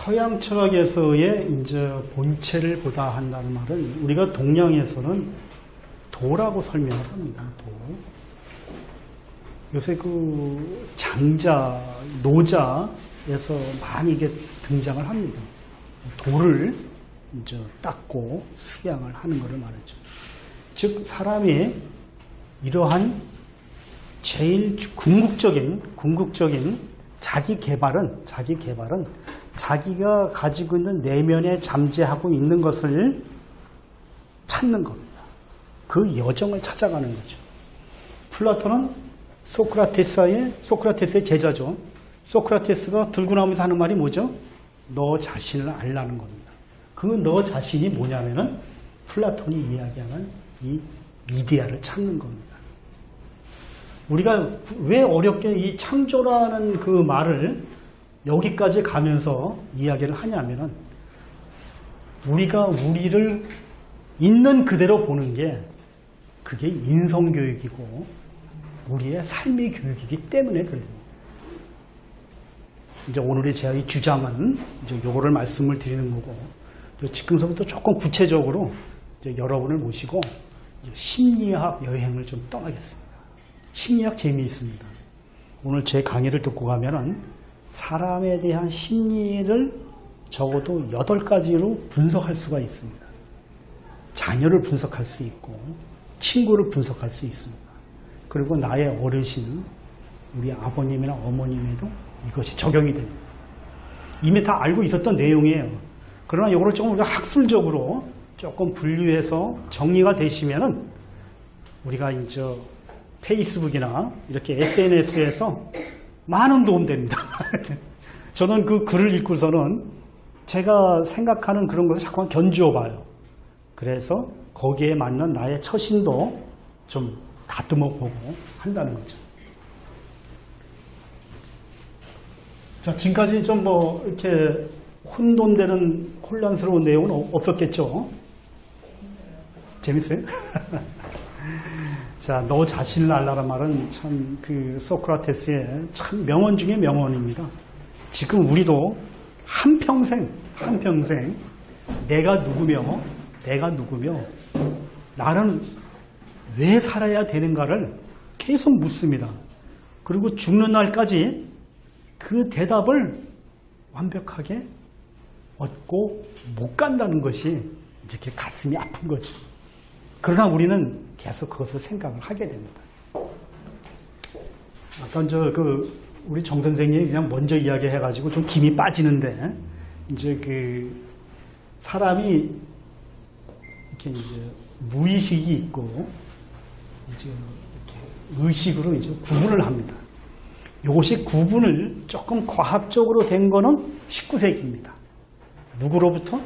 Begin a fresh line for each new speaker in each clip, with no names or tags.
서양 철학에서의 이제 본체를 보다 한다는 말은 우리가 동양에서는 도라고 설명을 합니다. 도. 요새 그 장자, 노자에서 많이 이게 등장을 합니다. 도를 이제 닦고 수양을 하는 것을 말하죠. 즉 사람이 이러한 제일 궁극적인 자기 개발은 자기가 가지고 있는 내면에 잠재하고 있는 것을 찾는 겁니다. 그 여정을 찾아가는 거죠. 플라톤은 소크라테스의 제자죠. 소크라테스가 들고 나오면서 하는 말이 뭐죠? 너 자신을 알라는 겁니다. 그 너 자신이 뭐냐면은 플라톤이 이야기하는 이 이데아를 찾는 겁니다. 우리가 왜 어렵게 이 창조라는 그 말을 여기까지 가면서 이야기를 하냐면은 우리가 우리를 있는 그대로 보는 게 그게 인성교육이고 우리의 삶의 교육이기 때문에 그래요. 이제 오늘의 제 주장은 이제 요거를 말씀을 드리는 거고 지금서부터 조금 구체적으로 이제 여러분을 모시고 이제 심리학 여행을 좀 떠나겠습니다. 심리학 재미있습니다. 오늘 제 강의를 듣고 가면은 사람에 대한 심리를 적어도 8가지로 분석할 수가 있습니다. 자녀를 분석할 수 있고 친구를 분석할 수 있습니다. 그리고 나의 어르신, 우리 아버님이나 어머님에도 이것이 적용이 됩니다. 이미 다 알고 있었던 내용이에요. 그러나 이거를 조금 우리가 학술적으로 조금 분류해서 정리가 되시면은 우리가 이제 페이스북이나 이렇게 SNS에서 많은 도움 됩니다. 저는 그 글을 읽고서는 제가 생각하는 그런 것을 자꾸만 견주어 봐요. 그래서 거기에 맞는 나의 처신도 좀 다듬어 보고 한다는 거죠. 자, 지금까지 좀 뭐 이렇게 혼돈되는 혼란스러운 내용은 없었겠죠? 재밌어요? 자, 너 자신을 알라는 말은 참 그 소크라테스의 참 명언 중에 명언입니다. 지금 우리도 한평생 내가 누구며 나는 왜 살아야 되는가를 계속 묻습니다. 그리고 죽는 날까지 그 대답을 완벽하게 얻고 못 간다는 것이 이렇게 가슴이 아픈 거죠. 그러나 우리는 계속 그것을 생각을 하게 됩니다. 아까 우리 정 선생님이 그냥 먼저 이야기해가지고 좀 김이 빠지는데, 이제 그 사람이 이렇게 이제 무의식이 있고, 이제 이렇게 의식으로 이제 구분을 합니다. 이것이 구분을 조금 과학적으로 된 거는 19세기입니다. 누구로부터?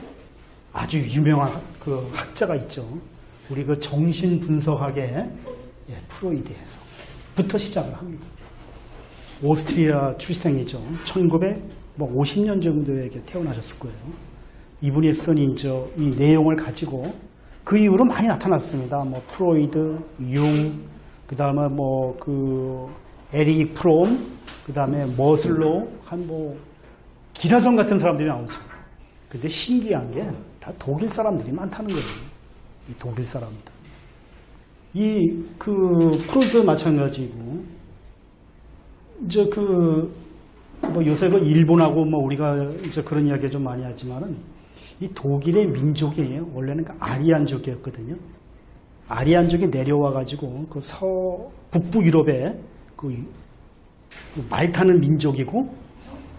아주 유명한 그 학자가 있죠. 우리 그 정신분석학의 프로이드에서부터 시작을 합니다. 오스트리아 출생이죠. 1950년 정도에 태어나셨을 거예요. 이분이 쓴 이제 이 내용을 가지고 그 이후로 많이 나타났습니다. 뭐 프로이드, 융, 그 다음에 뭐 그 에릭 프롬, 그 다음에 머슬로, 한 뭐 기라성 같은 사람들이 나오죠. 근데 신기한 게 다 독일 사람들이 많다는 거예요. 이 독일 사람들. 이 그 프로이드도 마찬가지고, 이제 뭐 요새 그 일본하고 뭐 우리가 이제 그런 이야기 좀 많이 하지만은 이 독일의 민족이에요. 원래는 그 아리안족이었거든요. 아리안족이 내려와가지고 그 북부 유럽에 그 말 타는 민족이고,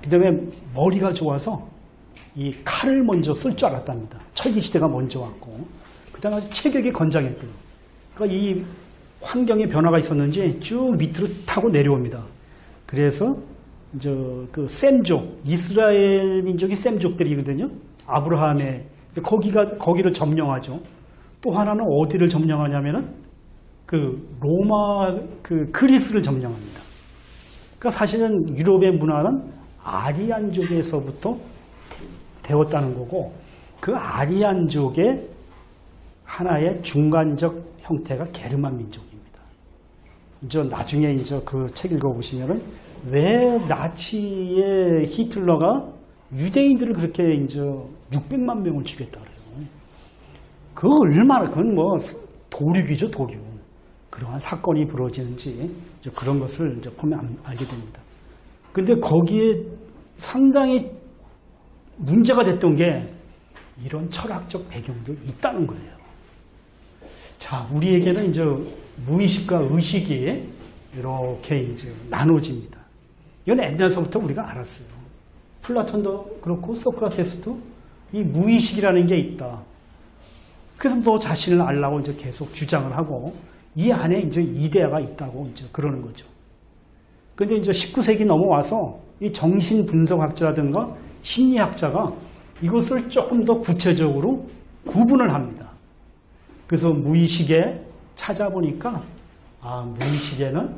그 다음에 머리가 좋아서 이 칼을 먼저 쓸 줄 알았답니다. 철기시대가 먼저 왔고, 그 다음에 체격이 건장했대요. 그러니까 이 환경의 변화가 있었는지 쭉 밑으로 타고 내려옵니다. 그래서 이제 그 셈족, 이스라엘 민족이 셈족들이거든요. 아브라함의 거기를 점령하죠. 또 하나는 어디를 점령하냐면은 그 로마 그 그리스를 점령합니다. 그러니까 사실은 유럽의 문화는 아리안족에서부터 되었다는 거고, 그 아리안족의 하나의 중간적 형태가 게르만 민족입니다. 이제 나중에 이제 그 책 읽어보시면은 왜 나치의 히틀러가 유대인들을 그렇게 이제 600만 명을 죽였다 그래요. 그거 얼마나, 그건 뭐 도륙이죠, 도륙. 그러한 사건이 벌어지는지 이제 그런 것을 이제 보면 알게 됩니다. 근데 거기에 상당히 문제가 됐던 게 이런 철학적 배경도 있다는 거예요. 자, 우리에게는 이제 무의식과 의식이 이렇게 이제 나눠집니다. 이건 옛날서부터 우리가 알았어요. 플라톤도 그렇고 소크라테스도 이 무의식이라는 게 있다. 그래서 너 자신을 알라고 이제 계속 주장을 하고 이 안에 이제 이데아가 있다고 이제 그러는 거죠. 근데 이제 19세기 넘어와서 이 정신분석학자라든가 심리학자가 이것을 조금 더 구체적으로 구분을 합니다. 그래서 무의식에 찾아보니까 무의식에는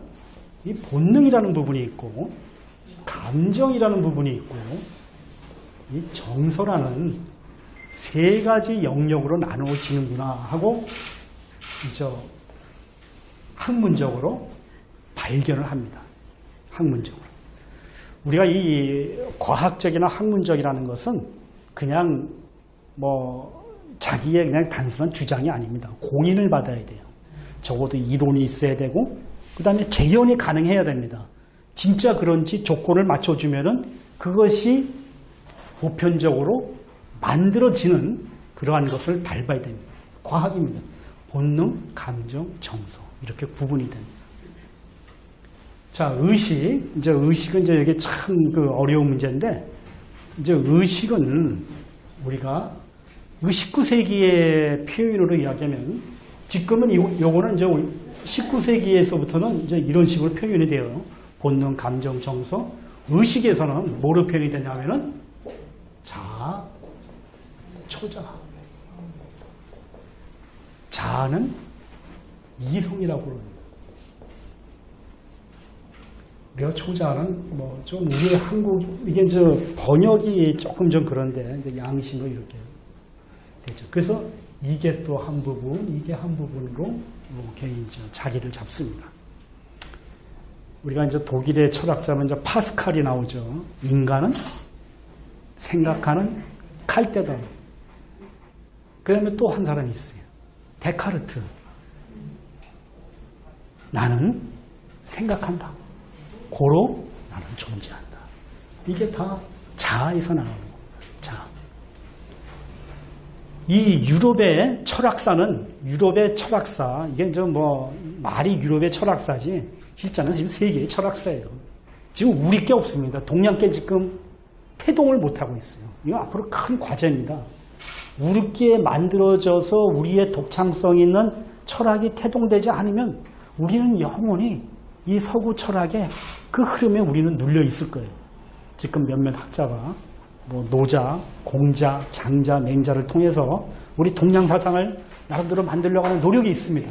이 본능이라는 부분이 있고 감정이라는 부분이 있고 이 정서라는 세 가지 영역으로 나누어지는구나 하고 이제 학문적으로 발견을 합니다. 학문적으로. 우리가 이 과학적이나 학문적이라는 것은 그냥 뭐 자기의 그냥 단순한 주장이 아닙니다. 공인을 받아야 돼요. 적어도 이론이 있어야 되고 그 다음에 재현이 가능해야 됩니다. 진짜 그런지 조건을 맞춰주면은 그것이 보편적으로 만들어지는 그러한 것을 밟아야 됩니다. 과학입니다. 본능, 감정, 정서 이렇게 구분이 됩니다. 자, 의식. 이제 의식은 이제 이게 참 그 어려운 문제인데 이제 의식은 우리가 19세기의 표현으로 이야기하면 지금은 요거는 이제 19세기에서부터는 이제 이런 식으로 표현이 돼요. 본능, 감정, 정서. 의식에서는 뭐로 표현이 되냐면은 자아, 초자. 자아는 이성이라고 그럽니다. 우리가 초자는 뭐 좀 우리 한국 이게 이제 번역이 조금 좀 그런데 이제 양심으로 이렇게 되죠. 그래서 이게 또 한 부분, 이게 한 부분으로 이렇게 이제 자리를 잡습니다. 우리가 이제 독일의 철학자는 이제 파스칼이 나오죠. 인간은 생각하는 칼대다. 그다음에 또 한 사람이 있어요. 데카르트. 나는 생각한다. 고로 나는 존재한다. 이게 다 자아에서 나오는 거예요. 자아. 이 유럽의 철학사는 유럽의 철학사 이게 이제 뭐 말이 유럽의 철학사지 실제는 지금 세계의 철학사예요. 지금 우리 게 없습니다. 동양계 지금 태동을 못하고 있어요. 이거 앞으로 큰 과제입니다. 우리께 만들어져서 우리의 독창성 있는 철학이 태동되지 않으면 우리는 영원히 이 서구 철학의 그 흐름에 우리는 눌려 있을 거예요. 지금 몇몇 학자가 뭐 노자, 공자, 장자, 맹자를 통해서 우리 동양 사상을 나름대로 만들려고 하는 노력이 있습니다.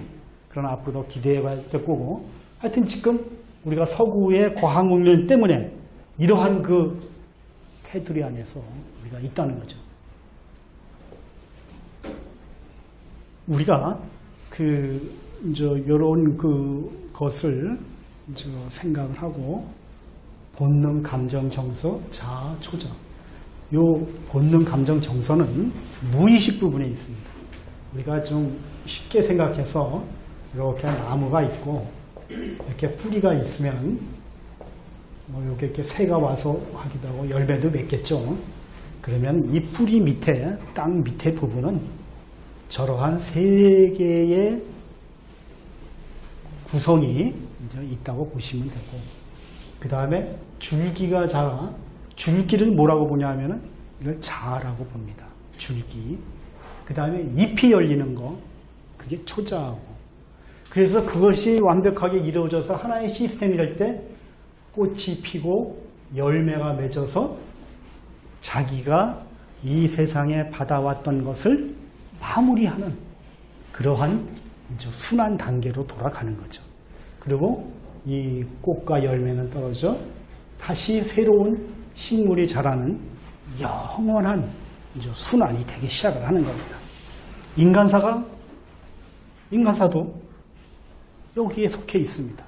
그러나 앞으로 더 기대해봐야 될 거고 하여튼 지금 우리가 서구의 과학 문명 때문에 이러한 그 테두리 안에서 우리가 있다는 거죠. 우리가 이제 이런 것을 이제 생각을 하고 본능, 감정, 정서, 자아, 초자. 요 본능, 감정, 정서는 무의식 부분에 있습니다. 우리가 좀 쉽게 생각해서 이렇게 나무가 있고 이렇게 뿌리가 있으면 뭐 이렇게 새가 와서 하기도 하고 열매도 맺겠죠. 그러면 이 뿌리 밑에 땅 밑에 부분은 저러한 세 개의 구성이 이제 있다고 보시면 되고 그 다음에 줄기가 자라 줄기를 뭐라고 보냐면은 이걸 자아라고 봅니다. 줄기. 그 다음에 잎이 열리는 거 그게 초자하고 그래서 그것이 완벽하게 이루어져서 하나의 시스템이 될 때 꽃이 피고 열매가 맺어서 자기가 이 세상에 받아왔던 것을 마무리하는 그러한 이제 순환 단계로 돌아가는 거죠. 그리고 이 꽃과 열매는 떨어져 다시 새로운 식물이 자라는 영원한 이제 순환이 되기 시작을 하는 겁니다. 인간사도 여기에 속해 있습니다.